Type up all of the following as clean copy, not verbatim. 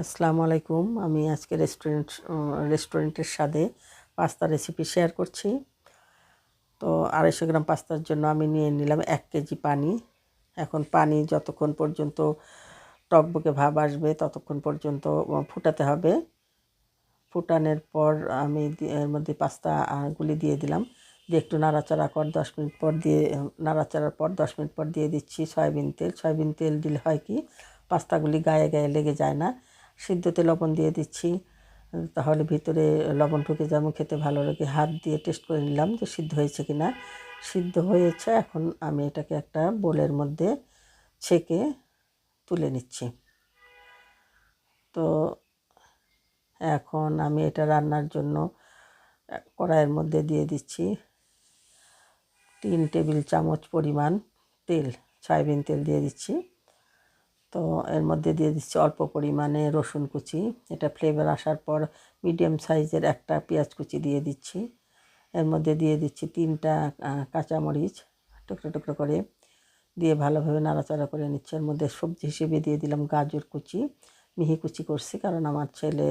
আসসালামু আলাইকুম। আমি আজকে রেস্টুরেন্টের স্বাদে পাস্তা রেসিপি শেয়ার করছি। তো 250 গ্রাম পাস্তার জন্য আমি নিয়ে নিলাম 1 কেজি পানি। এখন পানি যতক্ষণ পর্যন্ত টকবকে ভাব আসবে ততক্ষণ পর্যন্ত ফুটাতে হবে। ফুটানোর পর আমি এর মধ্যে পাস্তা গুলি দিয়ে দিলাম, দিয়ে একটু নাড়াচাড়া পর 10 মিনিট পর দিয়ে নাড়াচাড়ার পর 10 মিনিট পর দিয়ে দিচ্ছি সয়াবিন তেল দিলে হয় কি পাস্তাগুলি গায়ে গায়ে লেগে যায় না। সিদ্ধতে লবণ দিয়ে দিচ্ছি, তাহলে ভিতরে লবণ ঢুকে যেমন খেতে ভালো লাগে। হাত দিয়ে টেস্ট করে নিলাম যে সিদ্ধ হয়েছে কি না। সিদ্ধ হয়েছে। এখন আমি এটাকে একটা বোলের মধ্যে ছেঁকে তুলে নিচ্ছি। তো এখন আমি এটা রান্নার জন্য কড়াইয়ের মধ্যে দিয়ে দিচ্ছি 3 টেবিল চামচ পরিমাণ তেল, সয়াবিন তেল দিয়ে দিচ্ছি। তো এর মধ্যে দিয়ে দিচ্ছি অল্প পরিমাণে রসুন কুচি। এটা ফ্লেভার আসার পর মিডিয়াম সাইজের একটা পেঁয়াজ কুচি দিয়ে দিচ্ছি। এর মধ্যে দিয়ে দিচ্ছি 3টা কাঁচামরিচ টুকরো টুকরো করে, দিয়ে ভালোভাবে নাড়াচাড়া করে নিচ্ছি। এর মধ্যে সবজি হিসেবে দিয়ে দিলাম গাজর কুচি, মিহি কুচি করছি কারণ আমার ছেলে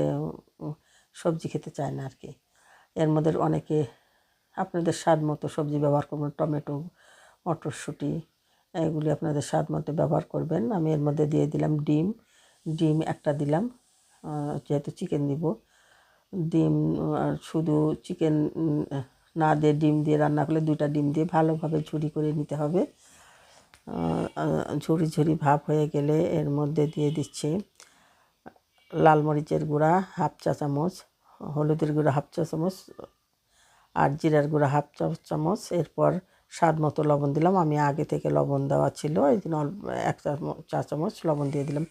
সবজি খেতে চায় না আর কি। এর মধ্যে অনেকে আপনাদের স্বাদ মতো সবজি ব্যবহার করবেন, টমেটো, মটরশুঁটি, এগুলি আপনাদের স্বাদ মতো ব্যবহার করবেন। আমি এর মধ্যে দিয়ে দিলাম ডিম একটা দিলাম, যেহেতু চিকেন দিব। ডিম শুধু চিকেন না দিয়ে ডিম দিয়ে রান্না করলে 2টা ডিম দিয়ে ভালোভাবে ঝুরি করে নিতে হবে। ঝুরি ঝুরি ভাব হয়ে গেলে এর মধ্যে দিয়ে দিচ্ছি লাল মরিচের গুঁড়া 1/2 চা চামচ, হলুদের গুঁড়া 1/2 চা চামচ, আর জিরার গুঁড়া 1/2 চামচ। এরপর স্বাদ মতো লবণ দিলাম। আমি আগে থেকে লবণ দেওয়া ছিল, এই জন্য 1 চা চামচ লবণ দিয়ে দিলাম।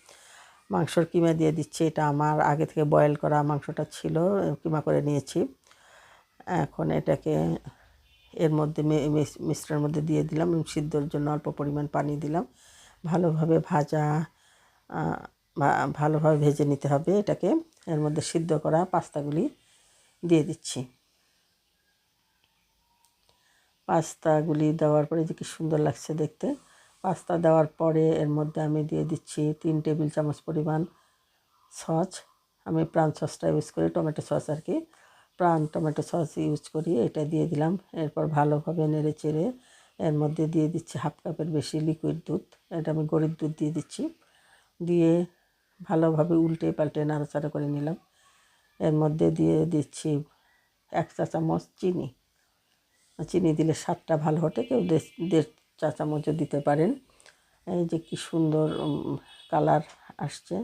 মাংসর কিমা দিয়ে দিচ্ছি। এটা আমার আগে থেকে বয়েল করা মাংসটা ছিল, কিমা করে নিয়েছি। এখন এটাকে এর মধ্যে মিশ্রণের মধ্যে দিয়ে দিলাম। সিদ্ধর জন্য অল্প পরিমাণ পানি দিলাম। ভালোভাবে ভালোভাবে ভেজে নিতে হবে এটাকে। এর মধ্যে সিদ্ধ করা পাস্তাগুলি দিয়ে দিচ্ছি। পাস্তাগুলি দেওয়ার পরে যে কি সুন্দর লাগছে দেখতে। পাস্তা দেওয়ার পরে এর মধ্যে আমি দিয়ে দিচ্ছি 3 টেবিল চামচ পরিমাণ সস। আমি প্রাণ সসটা ইউজ করি, টমেটো সস আর কি, প্রাণ টমেটো সস ইউজ করি। এটা দিয়ে দিলাম। এরপর ভালোভাবে নেড়ে চেড়ে এর মধ্যে দিয়ে দিচ্ছি 1/2 কাপের বেশি লিকুইড দুধ। এটা আমি গরুর দুধ দিয়ে দিচ্ছি। দিয়ে ভালোভাবে উল্টে পাল্টে নাড়াচাড়া করে নিলাম। এর মধ্যে দিয়ে দিচ্ছি 1 চা চামচ চিনি দিলে স্বাদটা ভালো হতে, কেউ 1.5 চা চামচও দিতে পারেন। এই যে কি সুন্দর কালার আসছে।